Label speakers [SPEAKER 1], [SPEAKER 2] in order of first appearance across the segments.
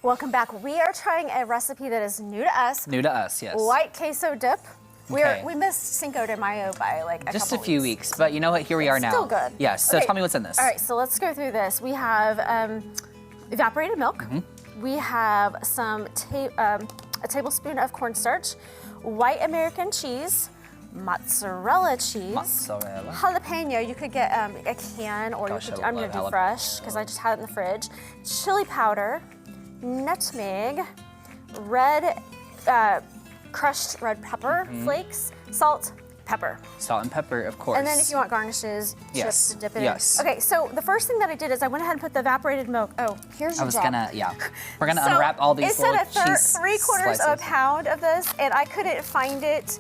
[SPEAKER 1] Welcome back. We are trying a recipe that is new to us.
[SPEAKER 2] New to us, yes.
[SPEAKER 1] White queso dip.
[SPEAKER 2] Okay.
[SPEAKER 1] We missed Cinco de Mayo by like
[SPEAKER 2] just a few weeks, but you know what? Here we are now.
[SPEAKER 1] Still good.
[SPEAKER 2] Yes. So
[SPEAKER 1] okay.
[SPEAKER 2] Tell me what's in this.
[SPEAKER 1] All right. So let's go through this. We have evaporated milk. We have some a tablespoon of cornstarch, white American cheese, mozzarella cheese, jalapeno. You could get a can, or
[SPEAKER 2] Gosh,
[SPEAKER 1] you could, I'm gonna do fresh because I just had it in the fridge. Chili powder, nutmeg, crushed red pepper flakes, salt, pepper.
[SPEAKER 2] Salt and pepper, of course.
[SPEAKER 1] And then if you want garnishes, chips to dip it in.
[SPEAKER 2] Yes.
[SPEAKER 1] Okay, so the first thing that I did is I went ahead and put the evaporated milk. Oh, here's your job.
[SPEAKER 2] We're gonna unwrap all these little cheese
[SPEAKER 1] It said 3/4 of a pound of this, and I couldn't find it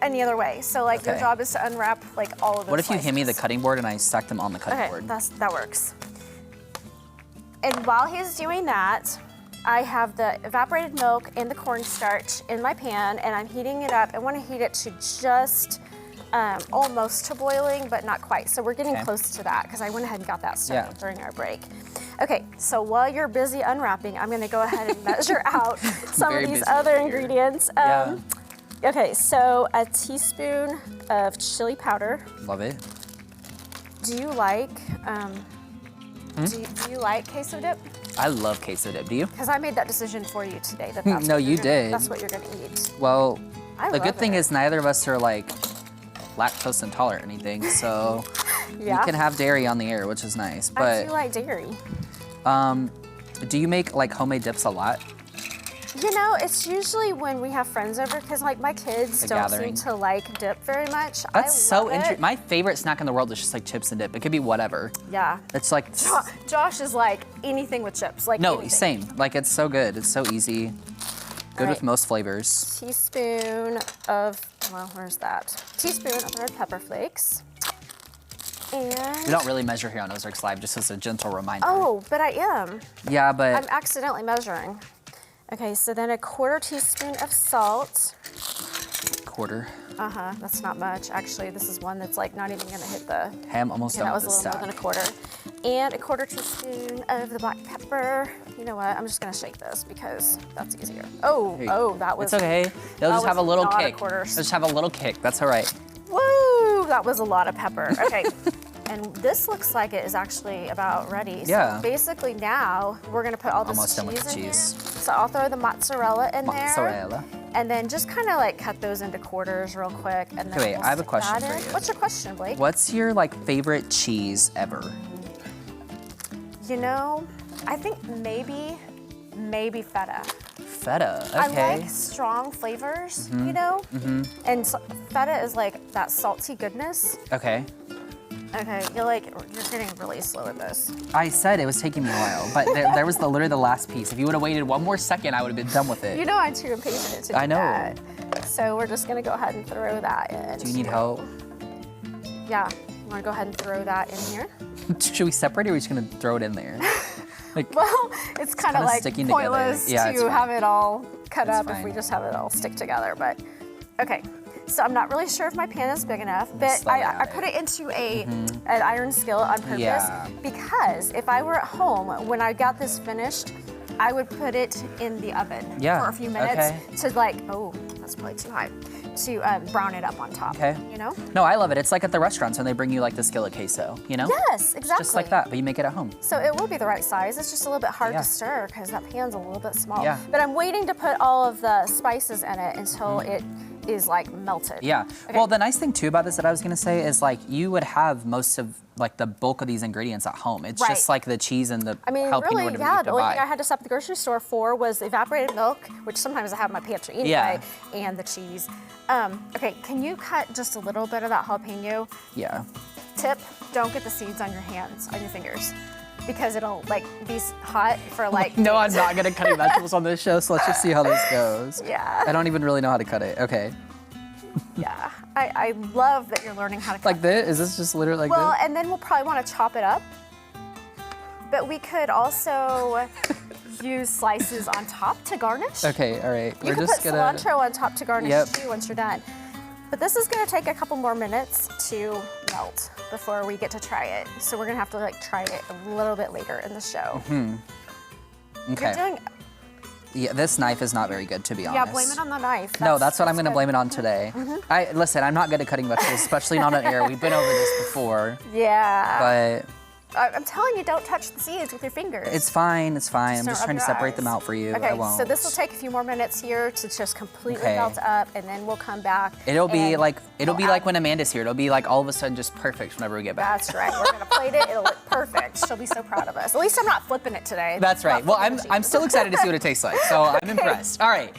[SPEAKER 1] any other way. So like your job is to unwrap like all of those
[SPEAKER 2] What if you
[SPEAKER 1] slices.
[SPEAKER 2] hand me the cutting board and I stack them on the cutting board?
[SPEAKER 1] Okay, that works. And while he's doing that, I have the evaporated milk and the cornstarch in my pan, and I'm heating it up. I want to heat it to just almost to boiling, but not quite. So we're getting close to that because I went ahead and got that started during our break. Okay, so while you're busy unwrapping, I'm going to go ahead and measure out some of these other ingredients. Okay, so a teaspoon of chili powder.
[SPEAKER 2] Love it.
[SPEAKER 1] Do you like do you like queso dip?
[SPEAKER 2] I love queso dip. Do you?
[SPEAKER 1] Because I made that decision for you today. That's
[SPEAKER 2] no, you did.
[SPEAKER 1] That's what you're gonna eat.
[SPEAKER 2] Well, the good thing is neither of us are like lactose intolerant or anything, so we can have dairy on the air, which is nice. But
[SPEAKER 1] I do like dairy.
[SPEAKER 2] Do you make like homemade dips a lot?
[SPEAKER 1] You know, it's usually when we have friends over, because like my kids don't seem to like dip very much.
[SPEAKER 2] That's so interesting. My favorite snack in the world is just like chips and dip. It could be whatever. Yeah. It's like
[SPEAKER 1] Josh is like anything with chips. Like
[SPEAKER 2] no,
[SPEAKER 1] anything.
[SPEAKER 2] Same. Like it's so good. It's so easy. Good with most flavors.
[SPEAKER 1] Teaspoon of where's that? Teaspoon of red pepper flakes. And
[SPEAKER 2] we don't really measure here on Ozarks Live, just as a gentle reminder.
[SPEAKER 1] Oh, but I am.
[SPEAKER 2] Yeah, but
[SPEAKER 1] I'm accidentally measuring. Okay, so then a 1/4 teaspoon of salt.
[SPEAKER 2] 1/4.
[SPEAKER 1] That's not much. Actually, this is one that's like not even gonna hit the.
[SPEAKER 2] Hey, I'm almost done with this
[SPEAKER 1] stack. That was a little more than a 1/4. And a 1/4 teaspoon of the black pepper. You know what? I'm just gonna shake this because that's easier. Oh, that was.
[SPEAKER 2] It's okay. They'll just have a little kick.
[SPEAKER 1] They'll
[SPEAKER 2] just have a little kick. That's all right.
[SPEAKER 1] Woo! That was a lot of pepper. Okay. And this looks like it is actually about ready.
[SPEAKER 2] Yeah.
[SPEAKER 1] So basically now we're gonna put all this cheese in here. So I'll throw the mozzarella in there. And then just kind of like cut those into quarters real quick. And then
[SPEAKER 2] wait, I have a question for you.
[SPEAKER 1] What's your question, Blake?
[SPEAKER 2] What's your like favorite cheese ever?
[SPEAKER 1] You know, I think maybe feta.
[SPEAKER 2] Feta, okay.
[SPEAKER 1] I like strong flavors, you know? And feta is like that salty goodness.
[SPEAKER 2] Okay.
[SPEAKER 1] Okay, you're getting really slow at this.
[SPEAKER 2] I said it was taking me a while, but there was literally the last piece. If you would have waited one more second, I would have been done with it.
[SPEAKER 1] You know I'm too impatient to do that. So we're just gonna go ahead and throw that in.
[SPEAKER 2] Do you need help?
[SPEAKER 1] Yeah, you wanna go ahead and throw that in here?
[SPEAKER 2] Should we separate it, or are we just gonna throw it in there?
[SPEAKER 1] Well, it's kind of like pointless to have it all cut up if we just have it all stick together, but okay. So I'm not really sure if my pan is big enough, but I put it into an iron skillet on purpose because if I were at home, when I got this finished, I would put it in the oven for a few minutes to like, oh, that's probably too high, to brown it up on top, you know?
[SPEAKER 2] No, I love it. It's like at the restaurants when they bring you like the skillet queso, you know?
[SPEAKER 1] Yes, exactly.
[SPEAKER 2] It's just like that, but you make it at home.
[SPEAKER 1] So it will be the right size. It's just a little bit hard to stir because that pan's a little bit small. Yeah. But I'm waiting to put all of the spices in it until it is like melted.
[SPEAKER 2] Yeah. Okay. Well, the nice thing too about this that I was gonna say is like you would have most of like the bulk of these ingredients at home. It's just like the cheese and the jalapeno
[SPEAKER 1] really,
[SPEAKER 2] would
[SPEAKER 1] the only thing I had to stop at the grocery store for was evaporated milk, which sometimes I have in my pantry anyway, and the cheese. Okay, can you cut just a little bit of that jalapeno?
[SPEAKER 2] Yeah.
[SPEAKER 1] Tip, don't get the seeds on your hands, on your fingers, because it'll like be hot for like
[SPEAKER 2] No, I'm not gonna cut any vegetables on this show, so let's just see how this goes.
[SPEAKER 1] Yeah.
[SPEAKER 2] I don't even really know how to cut it. Okay.
[SPEAKER 1] Yeah, I love that you're learning how to cut.
[SPEAKER 2] Like this? Is this just literally like
[SPEAKER 1] this? Well,
[SPEAKER 2] this?
[SPEAKER 1] and then we'll probably want to chop it up. But we could also use slices on top to garnish.
[SPEAKER 2] Okay, all right.
[SPEAKER 1] You can put cilantro on top to garnish too once you're done. But this is gonna take a couple more minutes to melt before we get to try it. So we're gonna have to like try it a little bit later in the show.
[SPEAKER 2] Okay.
[SPEAKER 1] You're doing.
[SPEAKER 2] Yeah, this knife is not very good, to be honest.
[SPEAKER 1] Yeah, blame it on the knife.
[SPEAKER 2] No, that's what I'm going to
[SPEAKER 1] good.
[SPEAKER 2] blame it on today. Listen, I'm not good at cutting vegetables, especially not on air. We've been over this before.
[SPEAKER 1] Yeah.
[SPEAKER 2] But
[SPEAKER 1] I'm telling you, don't touch the seeds with your fingers.
[SPEAKER 2] it's fine. It's fine. I'm
[SPEAKER 1] don't
[SPEAKER 2] just
[SPEAKER 1] rub
[SPEAKER 2] trying to
[SPEAKER 1] your
[SPEAKER 2] separate
[SPEAKER 1] eyes.
[SPEAKER 2] them out for you.
[SPEAKER 1] Okay,
[SPEAKER 2] I won't.
[SPEAKER 1] so this will take a few more minutes here to just completely
[SPEAKER 2] Okay.
[SPEAKER 1] melt up, and then we'll come back.
[SPEAKER 2] It'll be
[SPEAKER 1] and
[SPEAKER 2] like
[SPEAKER 1] we'll add-
[SPEAKER 2] when Amanda's here. It'll be like all of a sudden just perfect whenever we get back.
[SPEAKER 1] That's right. We're gonna plate it. It'll look perfect. She'll be so proud of us. At least I'm not flipping it today.
[SPEAKER 2] That's right.
[SPEAKER 1] Not
[SPEAKER 2] Well,
[SPEAKER 1] flipping
[SPEAKER 2] I'm
[SPEAKER 1] the
[SPEAKER 2] still excited to see what it tastes like. So I'm impressed. All right.